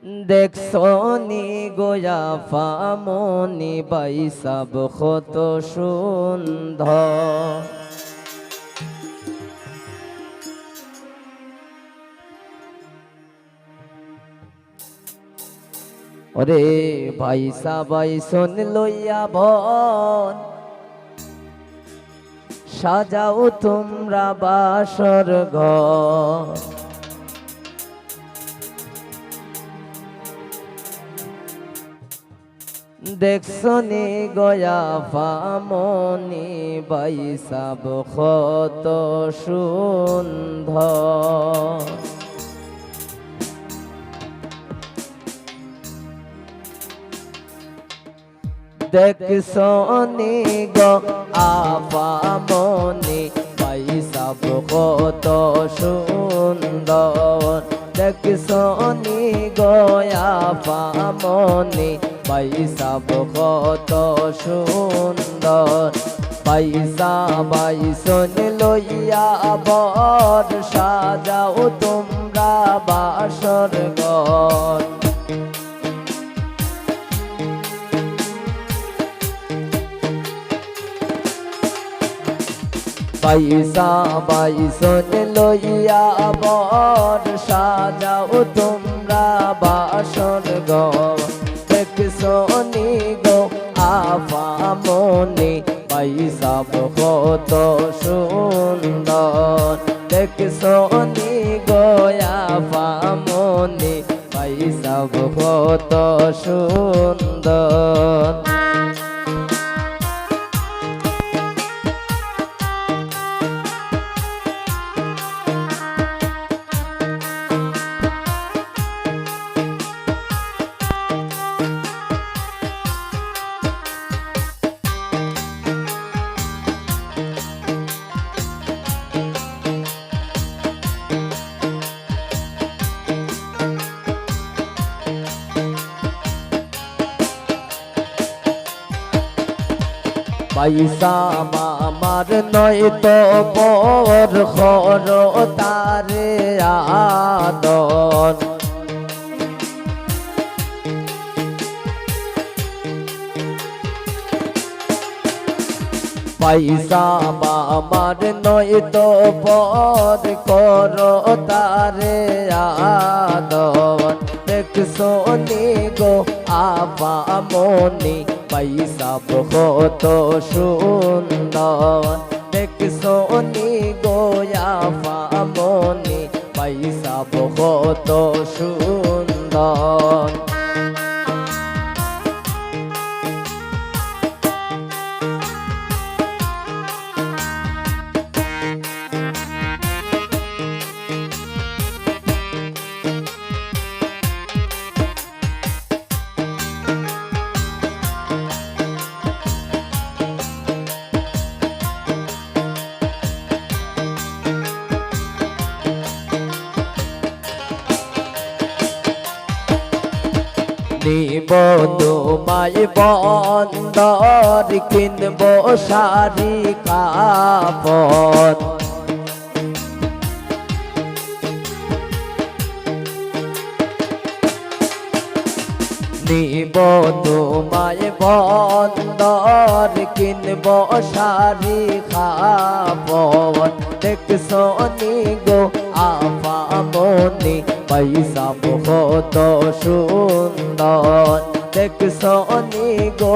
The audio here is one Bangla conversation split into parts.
দেখছনি গোয়া ফামনি বাইসাব কত সুন্দর। ওরে ভাইসা বাইসন লইয়া ভন সাজাও তোমরা বাসর ঘর। দেখছনি গয়া ফামনি বাইসাব কত সুন্দর। দেখছনি গো আফামনি বাইসাব কত সুন্দর। দেখছনি গো আফামনি বাইসাব কত সুন্দর। বাইসা বাইসন লইয়া বর সাজাও তোমরা বাসর ঘর। বাইসা বাইসন লইয়া বর সাজাও তোমরা বাসর ঘর। দেখছনি গো আফামনি বাইসাব কত সুন্দর। দেখছনি গো আফামনি বাইসাব কত সুন্দর। বাইসা মামার নয় তো পর খর তারে আদর। বাইসা মামার নয় তো পর কর তারে আদর। দেখছনি গো আফামনি বাইসাব কত সুন্দর। দেখছনি গো আফামনি বাইসাব কত সুন্দর। নিব তোমায় বন্দর কিনব শাড়ি কাপড়। নিব তোমায় বন্দর কিনব শাড়ি কাপড়। দেখছনি গো আফামনি বাইসাব কত সুন্দর। দেখছনি গো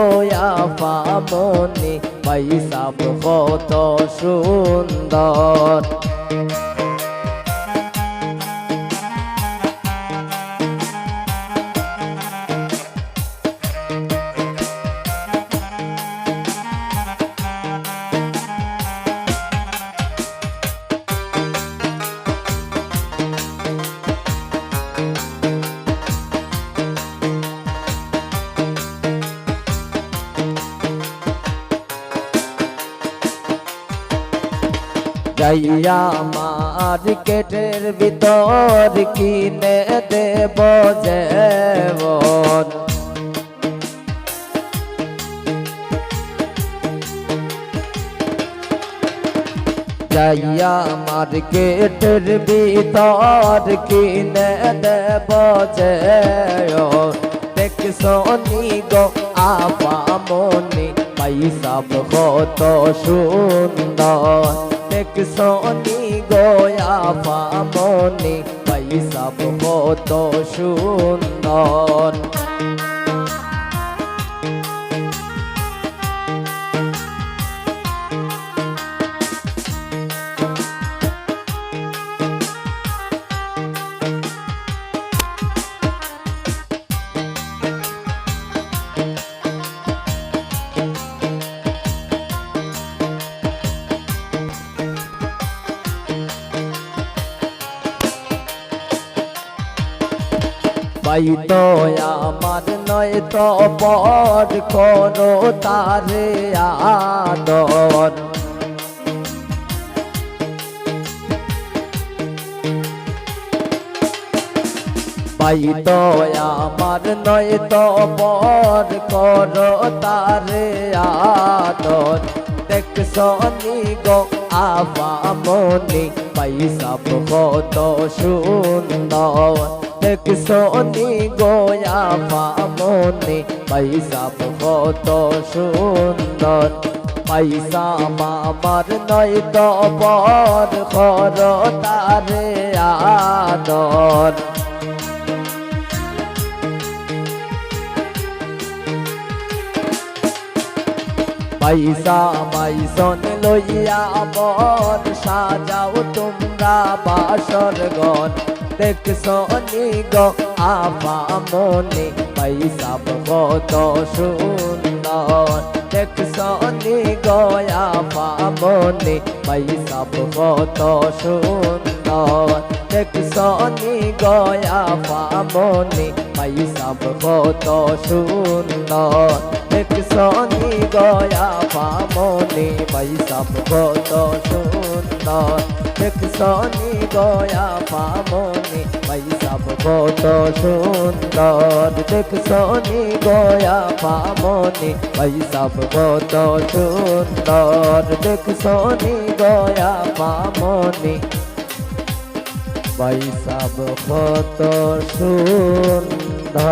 আফামনি বাইসাব কত সুন্দর। যাইয়া মার্কেটের ভিতর কিনে দেব যেমন। যাইয়া মার্কেটের ভিতর কিনে দেব যেমন। দেখছনি গো আপামনি পয়সাব কত সুন্দর দেখছনি গো আপামনি পয়সাব কত সুন্দর ভাই তো আমার নয় তো পর করো তারে আদর ভাই তো আমার নয় তো পর করো তারে আদর দেখছনি গো আপামনি পয়সাব কত সুন্দর দেখছনি গো আপামনি পয়সাব কত সুন্দর পয়সা মামার নয় তো পর করো তারে আদর পয়সা মাইসন লইয়া বর সাজাও তোমরা বাসর গন দেখছনি গো আপামনি পয়সাব কত সুন্দর দেখছনি গো আপামনি পয়সাব কত সুন্দর দেখছনি গো আপামনি পয়সাব কত সুন্দর দেখছনি গো আপামনি পয়সাব কত সুন্দর দেখছনি গো আপামনি পয়সাব কত সুন্দর দেখছনি গো আপামনি পয়সাব কত সুন্দর দেখছনি গো আপামনি পয়সাব কত সুন্দর।